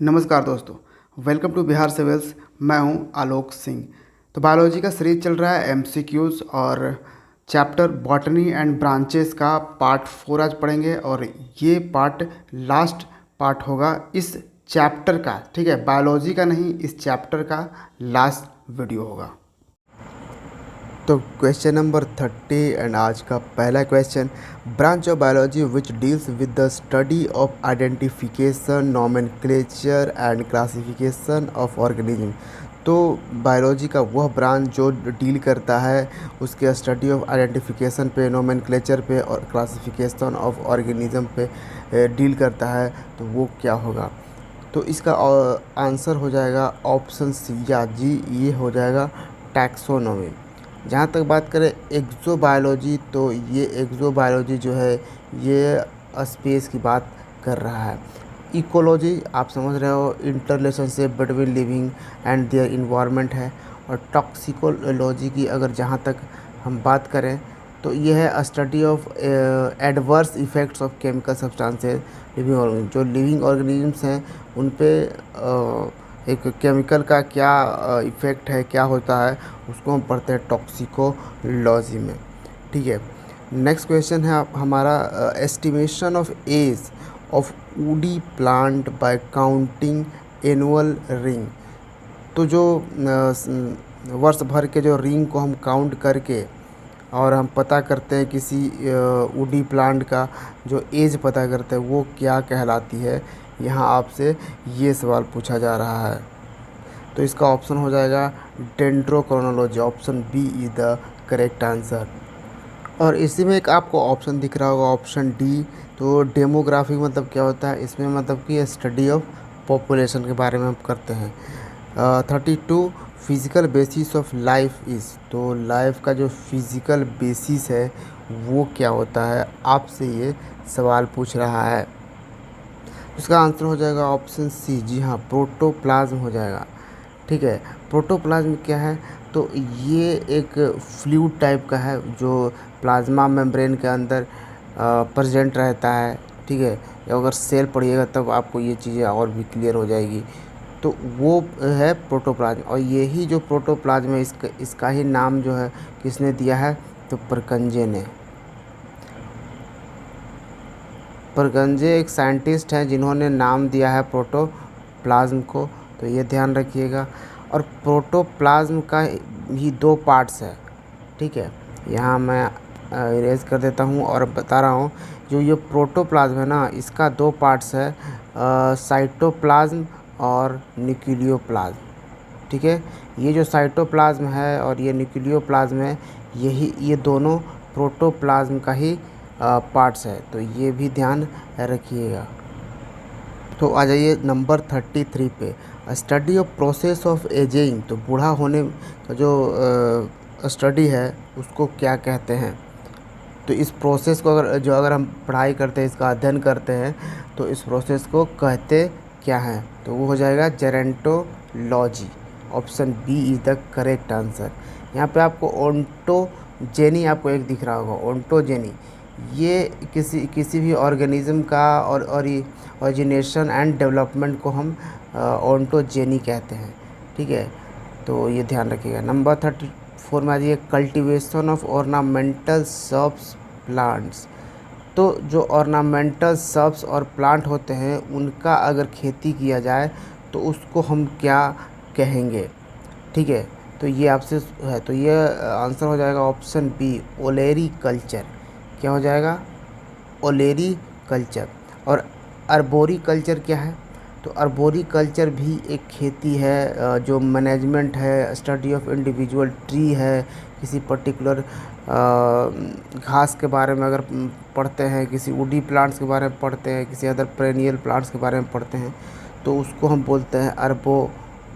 नमस्कार दोस्तों, welcome to Bihar civils. मैं हूं आलोक सिंह। तो बायोलॉजी का सीरीज चल रहा है एमसीक्यूज़ और चैप्टर बॉटनी एंड ब्रांचेस का पार्ट 4 आज पढ़ेंगे और ये पार्ट लास्ट पार्ट होगा इस चैप्टर का। ठीक है, बायोलॉजी का नहीं, इस चैप्टर का लास्ट वीडियो होगा। तो क्वेश्चन नंबर 30 एंड आज का पहला question, branch of biology which deals with the study of identification, nomenclature and classification of organism. तो बायोलॉजी का वह ब्रांच जो डील करता है उसके स्टडी ऑफ आइडेंटिफिकेशन पे, नोमेनक्लेचर पे और क्लासिफिकेशन ऑफ ऑर्गेनिज्म पे डील करता है, तो वो क्या होगा? तो इसका आंसर हो जाएगा ऑप्शन सी या जी, ये हो जाएगा टैक्सोनॉमी। जहाँ तक बात करें एक्सोबायोलॉजी, तो ये एक्सोबायोलॉजी जो है ये स्पेस की बात कर रहा है। इकोलॉजी आप समझ रहे हो, inter relationship between living and their environment है। और टॉक्सिकोलॉजी की अगर जहाँ तक हम बात करें तो ये है study of adverse effects of chemical substances living organism. जो लिविंग ऑर्गेनिजम्स हैं उन पे एक केमिकल का क्या इफ़ेक्ट है, क्या होता है, उसको हम पढ़ते हैं टॉक्सिकोलॉजी में। ठीक है, नेक्स्ट क्वेश्चन है हमारा estimation of age of woody plant by counting annual ring. तो जो वर्ष भर के जो रिंग को हम काउंट करके और हम पता करते हैं किसी वुडी प्लांट का जो एज पता करते हैं वो क्या कहलाती है, यहाँ आपसे ये सवाल पूछा जा रहा है। तो इसका ऑप्शन हो जाएगा dendrochronology, option b is the correct answer. और इसी में एक आपको ऑप्शन दिख रहा होगा ऑप्शन डी। तो डेमोग्राफी मतलब क्या होता है? इसमें मतलब कि स्टडी ऑफ पॉपुलेशन के बारे में हम करते हैं। 32 physical basis of life is. तो लाइफ का जो फिज़िकल बेसिस है वो क्या होता है, आपसे ये सवाल पूछ रहा है। इसका आंसर हो जाएगा ऑप्शन सी, जी हाँ, प्रोटोप्लाज्म हो जाएगा। ठीक है, प्रोटोप्लाज्म क्या है? तो ये एक फ्लूइड टाइप का है जो प्लाज्मा मेम्ब्रेन के अंदर प्रेजेंट रहता है। ठीक है, अगर सेल पढ़िएगा तब आपको ये चीज़ें और भी क्लियर हो जाएगी। तो वो है प्रोटोप्लाज्म। और यही जो प्रोटोप्लाज्म है इसका ही नाम जो है किसने दिया है? तो परकंजे ने। परकंजे एक साइंटिस्ट हैं जिन्होंने नाम दिया है प्रोटोप्लाज्म को, तो ये ध्यान रखिएगा। और प्रोटोप्लाज्म का भी 2 पार्ट्स है। ठीक है, यहाँ मैं इरेज कर देता हूँ और बता रहा हूँ, जो ये प्रोटोप्लाज्म है ना, इसका 2 पार्ट्स है, साइटोप्लाज्म और न्यूक्लियोप्लाज्म। ठीक है, ये जो साइटोप्लाज्म है और ये न्यूक्लियोप्लाज्म है, ये दोनों प्रोटोप्लाज्म का ही पार्ट्स है, तो ये भी ध्यान रखिएगा। तो आ जाइए नंबर 33 पे, study of process of ageing. तो बूढ़ा होने का जो स्टडी है उसको क्या कहते हैं? तो इस प्रोसेस को अगर हम पढ़ाई करते हैं, इसका अध्ययन करते हैं, तो इस प्रोसेस को कहते क्या हैं? तो वो हो जाएगा gerontology, option b is the correct answer. यहाँ पे आपको ओंटोजेनी आपको एक दिख रहा होगा, ओंटोजेनी। ये किसी भी ऑर्गेनिज्म का और ओरिजिनेशन एंड डेवलपमेंट को हम ओंटोजेनी कहते हैं। ठीक है, तो ये ध्यान रखिएगा। नंबर 34 में आ जाइए, cultivation of ornamental shrubs plants. तो जो ऑर्नामेंटल श्रब्स और प्लांट होते हैं उनका अगर खेती किया जाए तो उसको हम क्या कहेंगे? ठीक है, तो ये आपसे है, तो ये आंसर हो जाएगा ऑप्शन बी, ओलेरी कल्चर। क्या हो जाएगा? ओलेरी कल्चर। और अर्बोरी कल्चर क्या है? तो अर्बोरी कल्चर भी एक खेती है, जो मैनेजमेंट है, स्टडी ऑफ इंडिविजुअल ट्री है, किसी पर्टिकुलर घास के बारे में अगर पढ़ते हैं, किसी वुडी प्लांट्स के बारे में पढ़ते हैं, किसी अदर पेरेनियल प्लांट्स के बारे में पढ़ते हैं, तो उसको हम बोलते हैं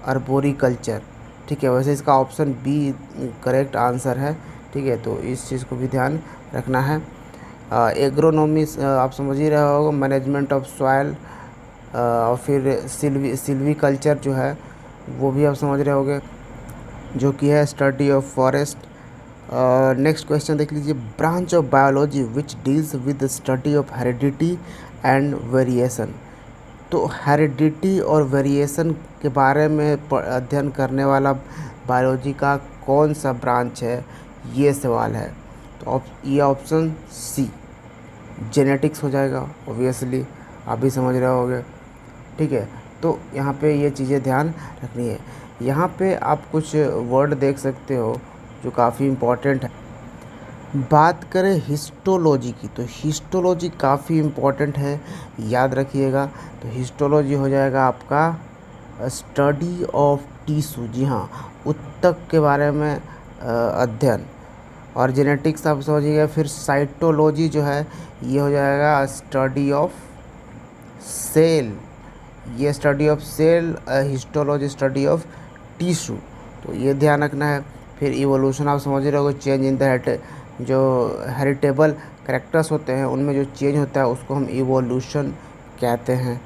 अर्बोरी कल्चर। ठीक है, वैसे इसका ऑप्शन बी करेक्ट आंसर है। ठीक है, तो इस चीज़ को भी ध्यान रखना है। एग्रोनॉमी आप समझ ही रहे होगा, मैनेजमेंट ऑफ सॉइल। और फिर सिल्वी कल्चर जो है वो भी आप समझ रहे होंगे, जो कि है study of forest. Next question देख लीजिए, branch of biology which deals with the study of heredity and variation. तो हेरिडिटी और वेरिएशन के बारे में अध्ययन करने वाला बायोलॉजी का कौन सा ब्रांच है, ये सवाल है। तो ये ऑप्शन सी जेनेटिक्स हो जाएगा। ऑब्वियसली आप भी समझ रहे होगे, ठीक है। तो यहाँ पे ये चीज़ें ध्यान रखनी है। यहाँ पे आप कुछ वर्ड देख सकते हो जो काफ़ी इम्पोर्टेंट है। बात करें हिस्टोलॉजी की, तो हिस्टोलॉजी काफ़ी इम्पोर्टेंट है, याद रखिएगा। तो हिस्टोलॉजी हो जाएगा आपका स्टडी ऑफ टिश्यू, जी हाँ, ऊतक के बारे में अध्ययन। और जेनेटिक्स आप समझिएगा। फिर साइटोलॉजी जो है ये हो जाएगा स्टडी ऑफ सेल, ये study of cell. Histology study of tissue, तो ये ध्यान रखना है। फिर इवोल्यूशन आप समझ रहे हो, चेंज इन द जो हेरिटेबल कैरेक्टर्स होते हैं उनमें जो चेंज होता है उसको हम इवोल्यूशन कहते हैं।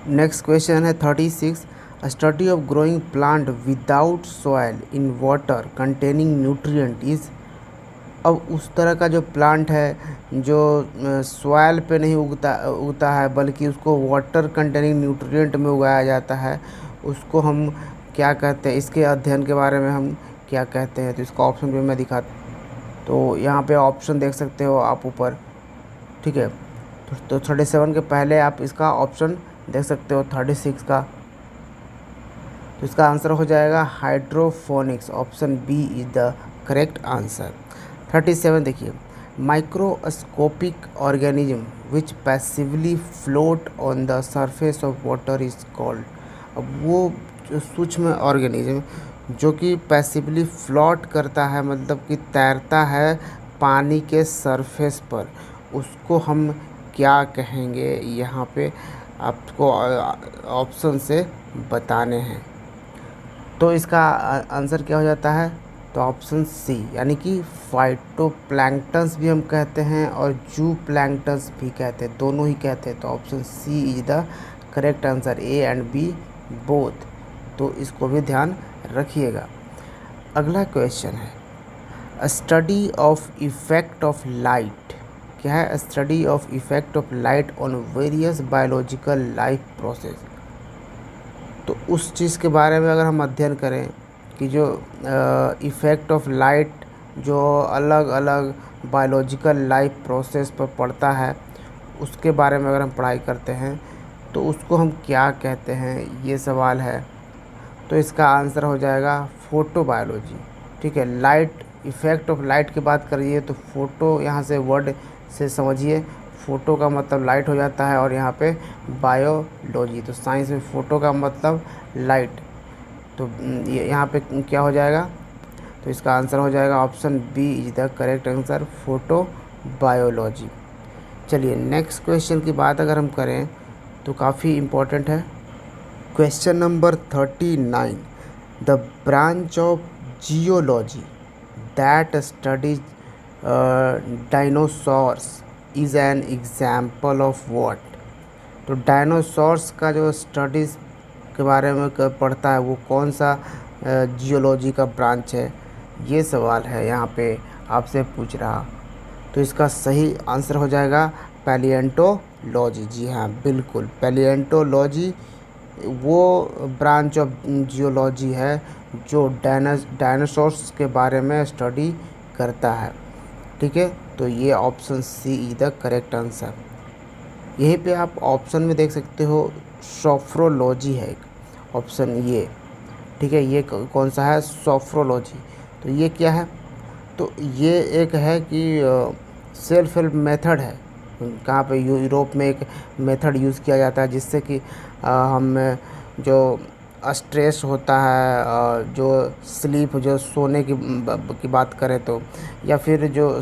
नेक्स्ट क्वेश्चन है 36, study of growing plant without soil in water containing nutrient is. अब उस तरह का जो प्लांट है जो सॉइल पे नहीं उगता है बल्कि उसको वाटर कंटेनिंग न्यूट्रिएंट में उगाया जाता है, उसको हम क्या कहते हैं, इसके अध्ययन के बारे में हम क्या कहते हैं। तो इसका ऑप्शन भी मैं दिखाता हूँ। तो यहाँ पे ऑप्शन देख सकते हो आप ऊपर, ठीक है। तो 37 के पहले आप इसका ऑप्शन देख सकते हो 36 का। तो इसका आंसर हो जाएगा hydroponics, option b is the correct answer. 37 देखिए, microscopic organism which passively float on the surface of water is called. अब वो जो सूक्ष्म ऑर्गेनिज्म जो कि पैसिवली फ्लोट करता है, मतलब कि तैरता है पानी के सरफेस पर, उसको हम क्या कहेंगे, यहाँ पे आपको ऑप्शन से बताने हैं। तो इसका आंसर क्या हो जाता है, तो ऑप्शन सी, यानी कि फाइटोप्लैंक्टन्स भी हम कहते हैं और जू प्लैंक्टन्स भी कहते हैं, दोनों ही कहते हैं। तो option c is the correct answer, a and b both. तो इसको भी ध्यान रखिएगा। अगला क्वेश्चन है study of effect of light. क्या है, study of effect of light on various biological life process. तो उस चीज़ के बारे में अगर हम अध्ययन करें कि जो इफ़ेक्ट ऑफ लाइट जो अलग अलग बायोलॉजिकल लाइफ प्रोसेस पर पड़ता है, उसके बारे में अगर हम पढ़ाई करते हैं तो उसको हम क्या कहते हैं, ये सवाल है। तो इसका आंसर हो जाएगा फोटोबायोलॉजी, ठीक है। लाइट, इफ़ेक्ट ऑफ लाइट की बात करिए तो फोटो, यहाँ से वर्ड से समझिए, फ़ोटो का मतलब लाइट हो जाता है और यहाँ पे बायोलॉजी, तो साइंस में फ़ोटो का मतलब लाइट। तो यहाँ पे क्या हो जाएगा, तो इसका आंसर हो जाएगा option b is the correct answer, photo biology. चलिए नेक्स्ट क्वेश्चन की बात अगर हम करें तो काफ़ी इम्पोर्टेंट है। Question number 39, the branch of geology that studies dinosaurs is an example of what. तो डायनासोर्स का जो स्टडीज़ के बारे में पढ़ता है वो कौन सा जियोलॉजी का ब्रांच है, ये सवाल है यहाँ पे आपसे पूछ रहा। तो इसका सही आंसर हो जाएगा पैलिएंटोलॉजी। जी हाँ, बिल्कुल, पैलिएंटोलॉजी वो ब्रांच ऑफ जियोलॉजी है जो डायनासोर्स के बारे में स्टडी करता है, ठीक है। तो ये option c is the correct answer. यहीं पे आप ऑप्शन में देख सकते हो सोफ्रोलॉजी है एक ऑप्शन, ये ठीक है। ये कौन सा है, सोफ्रोलॉजी। तो ये क्या है, तो ये एक है कि सेल्फ हेल्प मेथड है। कहाँ पे, यूरोप में एक मेथड यूज़ किया जाता है जिससे कि हम जो स्ट्रेस होता है, जो स्लीप, जो सोने की बात करें तो, या फिर जो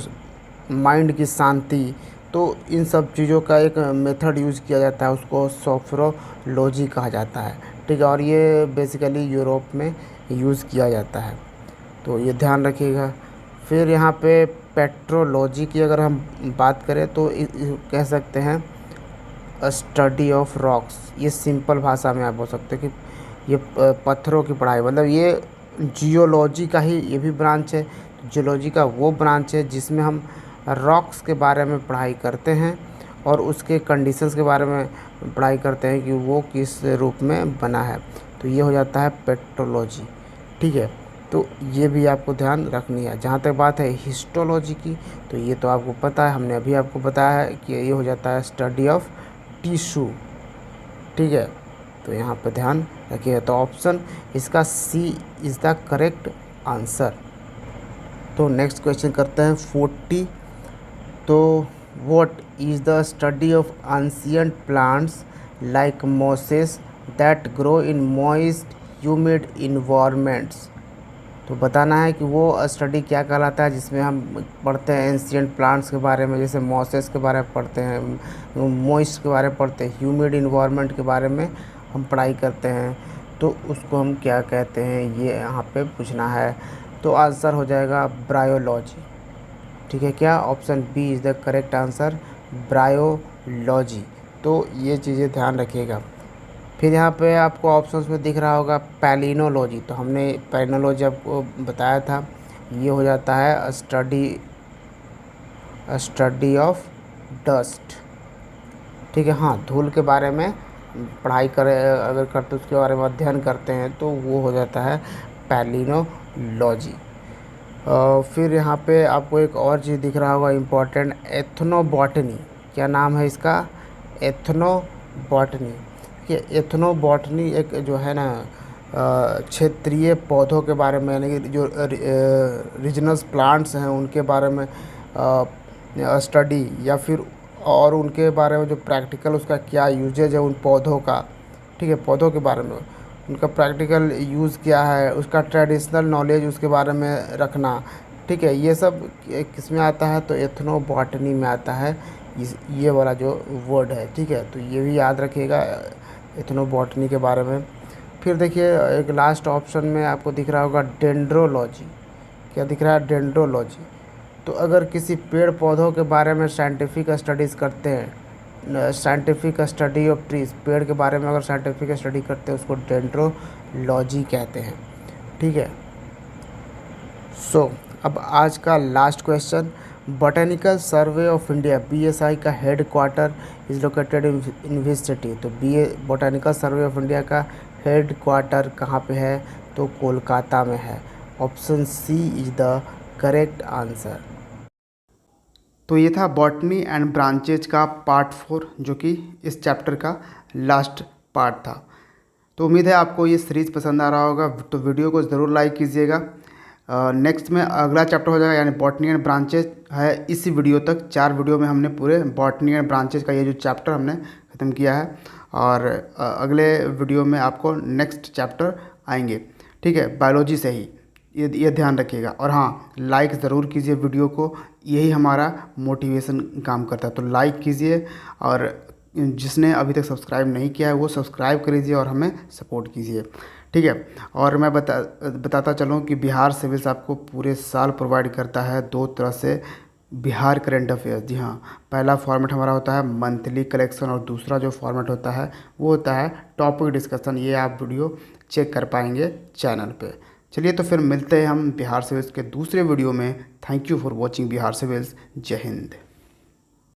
माइंड की शांति, तो इन सब चीज़ों का एक मेथड यूज़ किया जाता है, उसको सोफ्रोलॉजी कहा जाता है, ठीक है। और ये बेसिकली यूरोप में यूज़ किया जाता है, तो ये ध्यान रखिएगा। फिर यहाँ पे पेट्रोलॉजी की अगर हम बात करें तो कह सकते हैं स्टडी ऑफ रॉक्स। ये सिंपल भाषा में आप बोल सकते हैं कि ये पत्थरों की पढ़ाई, मतलब ये जियोलॉजी का ही ये भी ब्रांच है। जियोलॉजी का वो ब्रांच है जिसमें हम रॉक्स के बारे में पढ़ाई करते हैं और उसके कंडीशंस के बारे में पढ़ाई करते हैं कि वो किस रूप में बना है, तो ये हो जाता है पेट्रोलॉजी। ठीक है, तो ये भी आपको ध्यान रखनी है। जहाँ तक बात है हिस्टोलॉजी की, तो ये तो आपको पता है, हमने अभी आपको बताया है कि ये हो जाता है स्टडी ऑफ टिश्यू। ठीक है, तो यहाँ पे ध्यान रखिए। तो ऑप्शन इसका सी इज़ द करेक्ट आंसर। तो नेक्स्ट क्वेश्चन करते हैं 40। तो what is the study of ancient plants like Moses that grow in moist humid environments. तो बताना है कि वो स्टडी क्या कहलाता है जिसमें हम पढ़ते हैं एंशिएंट प्लांट्स के बारे में, जैसे मॉसेस के बारे में पढ़ते हैं, मॉइस्ट के बारे में पढ़ते हैं, ह्यूमिड इन्वायरमेंट के बारे में हम पढ़ाई करते हैं, तो उसको हम क्या कहते हैं, ये यहाँ पे पूछना है। तो आंसर हो जाएगा ब्रायोलॉजी। ठीक है, क्या option b is the correct answer, bryology. तो ये चीज़ें ध्यान रखिएगा। फिर यहाँ पे आपको ऑप्शंस में दिख रहा होगा पैलिनोलॉजी। तो हमने पैलिनोलॉजी आपको बताया था, ये हो जाता है स्टडी ऑफ डस्ट। ठीक है, हाँ, धूल के बारे में पढ़ाई करें अगर करते उसके बारे में अध्ययन करते हैं तो वो हो जाता है पैलिनोलॉजी। फिर यहाँ पे आपको एक और चीज़ दिख रहा होगा इम्पॉर्टेंट, एथनोबॉटनी। क्या नाम है इसका, एथनोबॉटनी। कि एथनोबॉटनी एक जो है ना क्षेत्रीय पौधों के बारे में, यानी कि जो रीजनल प्लांट्स हैं उनके बारे में स्टडी, या फिर और उनके बारे में जो प्रैक्टिकल उसका क्या यूजेज है उन पौधों का। ठीक है, पौधों के बारे में उनका प्रैक्टिकल यूज़ क्या है, उसका ट्रेडिशनल नॉलेज उसके बारे में रखना। ठीक है, ये सब किस में आता है, तो एथनोबॉटनी में आता है ये वाला जो वर्ड है। ठीक है, तो ये भी याद रखिएगा एथनोबॉटनी के बारे में। फिर देखिए एक लास्ट ऑप्शन में आपको दिख रहा होगा डेंड्रोलॉजी। क्या दिख रहा है, डेंड्रोलॉजी। तो अगर किसी पेड़ पौधों के बारे में साइंटिफिक स्टडीज़ करते हैं, साइंटिफिक स्टडी ऑफ ट्रीज, पेड़ के बारे में अगर साइंटिफिक स्टडी करते हैं उसको डेंड्रोलॉजी कहते हैं। ठीक है, सो अब आज का last question, botanical survey of India BSI का headquarter is located in which city. तो बोटेनिकल सर्वे ऑफ इंडिया का हेड क्वार्टर कहाँ पे है, तो कोलकाता में है। Option c is the correct answer. तो ये था बॉटनी एंड ब्रांचेज का पार्ट 4, जो कि इस चैप्टर का लास्ट पार्ट था। तो उम्मीद है आपको ये सीरीज़ पसंद आ रहा होगा, तो वीडियो को ज़रूर लाइक कीजिएगा। नेक्स्ट में अगला चैप्टर हो जाएगा, यानी बॉटनी एंड ब्रांचेज है। इसी वीडियो तक 4 वीडियो में हमने पूरे बॉटनी एंड ब्रांचेज का ये जो चैप्टर हमने ख़त्म किया है, और अगले वीडियो में आपको नेक्स्ट चैप्टर आएंगे। ठीक है, बायोलॉजी से ही, ये ध्यान रखिएगा। और हाँ, लाइक ज़रूर कीजिए वीडियो को, यही हमारा मोटिवेशन काम करता है। तो लाइक कीजिए, और जिसने अभी तक सब्सक्राइब नहीं किया है वो सब्सक्राइब कर लीजिए और हमें सपोर्ट कीजिए। ठीक है, और मैं बताता चलूँ कि बिहार सिविल्स आपको पूरे साल प्रोवाइड करता है 2 तरह से बिहार करंट अफेयर्स। जी हाँ, पहला फॉर्मेट हमारा होता है मंथली कलेक्शन, और दूसरा जो फॉर्मेट होता है वो होता है टॉपिक डिस्कशन। ये आप वीडियो चेक कर पाएंगे चैनल पे। चलिए, तो फिर मिलते हैं हम बिहार सिविल्स के दूसरे वीडियो में। Thank you for watching Bihar civils. जय हिंद।